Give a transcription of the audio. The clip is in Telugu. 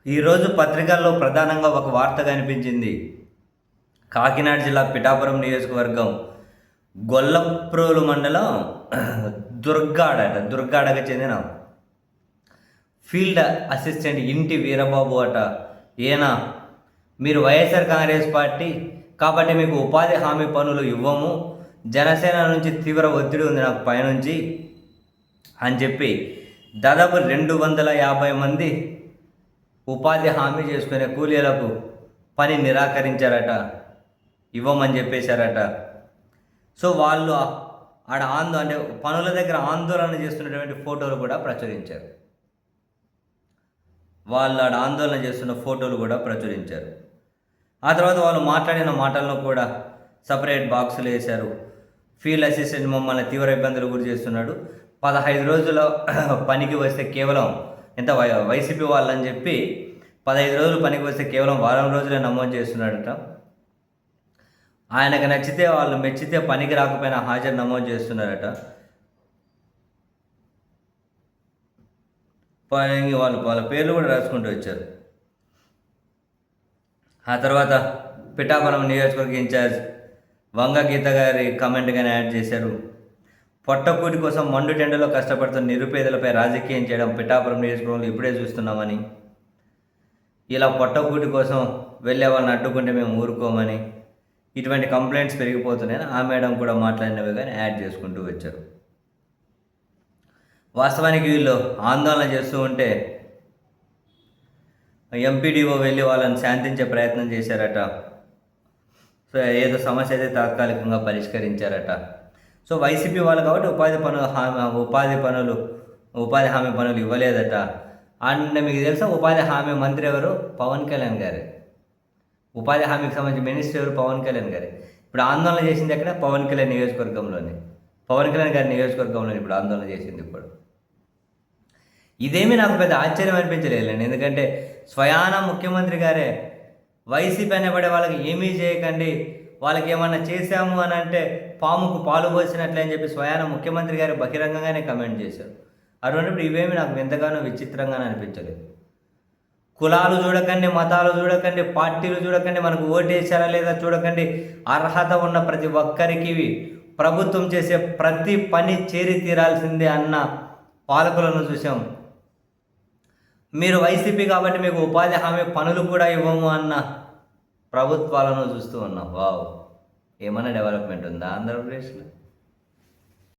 ఈరోజు పత్రికల్లో ప్రధానంగా ఒక వార్త కనిపించింది. కాకినాడ జిల్లా పిఠాపురం నియోజకవర్గం గొల్లప్రోలు మండలం దుర్గాడకు చెందిన ఫీల్డ్ అసిస్టెంట్ ఇంటి వీరబాబు అట. ఈయన మీరు వైఎస్ఆర్ కాంగ్రెస్ పార్టీ కాబట్టి మీకు ఉపాధి హామీ పనులు ఇవ్వము, జనసేన నుంచి తీవ్ర ఒత్తిడి ఉంది నాకు పైనుంచి అని చెప్పి దాదాపు 250 మంది ఉపాధి హామీ చేసుకునే కూలీలకు పని నిరాకరించారట, ఇవ్వమని చెప్పేశారట. సో వాళ్ళు అంటే పనుల దగ్గర ఆందోళన చేస్తున్నటువంటి ఫోటోలు కూడా ప్రచురించారు. వాళ్ళు ఆందోళన చేస్తున్న ఫోటోలు కూడా ప్రచురించారు. ఆ తర్వాత వాళ్ళు మాట్లాడిన మాటలను కూడా సపరేట్ బాక్సులు వేశారు. ఫీల్డ్ అసిస్టెంట్ మమ్మల్ని తీవ్ర ఇబ్బందులు గురి చేస్తున్నాడు, 15 రోజుల పనికి వస్తే కేవలం ఎంత వైసీపీ వాళ్ళని చెప్పి 15 రోజులు పనికి వస్తే కేవలం వారం రోజులే నమోదు చేస్తున్నాడట. ఆయనకు నచ్చితే వాళ్ళు మెచ్చితే పనికి రాకపోయినా హాజరు నమోదు చేస్తున్నారట. వాళ్ళ పేర్లు కూడా రాసుకుంటూ వచ్చారు. ఆ తర్వాత పిఠాపురం నియోజకవర్గ ఇన్ఛార్జ్ వంగ గీత గారి కమెంట్గానే యాడ్ చేశారు. పొట్టకూటి కోసం మండు టెండలో కష్టపడుతున్న నిరుపేదలపై రాజకీయం చేయడం పిఠాపురం నియోజకవర్గంలో ఇప్పుడే చూస్తున్నామని, ఇలా పొట్టకూటి కోసం వెళ్ళే వాళ్ళని అడ్డుకుంటే మేము ఊరుకోమని, ఇటువంటి కంప్లైంట్స్ పెరిగిపోతున్నాయని ఆ మేడం కూడా మాట్లాడినవి కానీ యాడ్ చేసుకుంటూ వచ్చారు. వాస్తవానికి వీళ్ళు ఆందోళన చేస్తూ ఉంటే ఎంపీడీఓ వెళ్ళి వాళ్ళని శాంతించే ప్రయత్నం చేశారట. సో ఏదో సమస్య అయితే తాత్కాలికంగా పరిష్కరించారట. సో వైసీపీ వాళ్ళు కాబట్టి ఉపాధి హామీ పనులు ఇవ్వలేదట. అండ్ మీకు తెలుసా ఉపాధి హామీ మంత్రి ఎవరు? పవన్ కళ్యాణ్ గారే. ఉపాధి హామీకి సంబంధించి మినిస్టర్ ఎవరు? పవన్ కళ్యాణ్ గారే. ఇప్పుడు ఆందోళన చేసింది ఎక్కడ? పవన్ కళ్యాణ్ నియోజకవర్గంలోనే. పవన్ కళ్యాణ్ గారి నియోజకవర్గంలోనే ఇప్పుడు ఆందోళన చేసింది. ఇప్పుడు ఇదేమీ నాకు పెద్ద ఆశ్చర్యం అనిపించలేదండి. ఎందుకంటే స్వయాన ముఖ్యమంత్రి గారే వైసీపీ అనేబడే వాళ్ళకి ఏమీ చేయకండి, వాళ్ళకి ఏమన్నా చేశాము అని అంటే పాముకు పాలు పోసినట్లే అని చెప్పి స్వయాన ముఖ్యమంత్రి గారు బహిరంగంగానే కమెంట్ చేశారు. అటువంటిప్పుడు ఇవేమి నాకు ఎంతగానో విచిత్రంగానే అనిపించలేదు. కులాలు చూడకండి, మతాలు చూడకండి, పార్టీలు చూడకండి, మనకు ఓటేసారా లేదా చూడకండి, అర్హత ఉన్న ప్రతి ఒక్కరికి ప్రభుత్వం చేసే ప్రతి పని చేరి తీరాల్సిందే అన్న పాలకులను చూసాం. మీరు వైసీపీ కాబట్టి మీకు ఉపాధి హామీ పనులు కూడా ఇవ్వము అన్న ప్రభుత్వాలను చూస్తూ ఉన్నాం. వావ్, ఏమైనా డెవలప్మెంట్ ఉందా ఆంధ్రప్రదేశ్లో?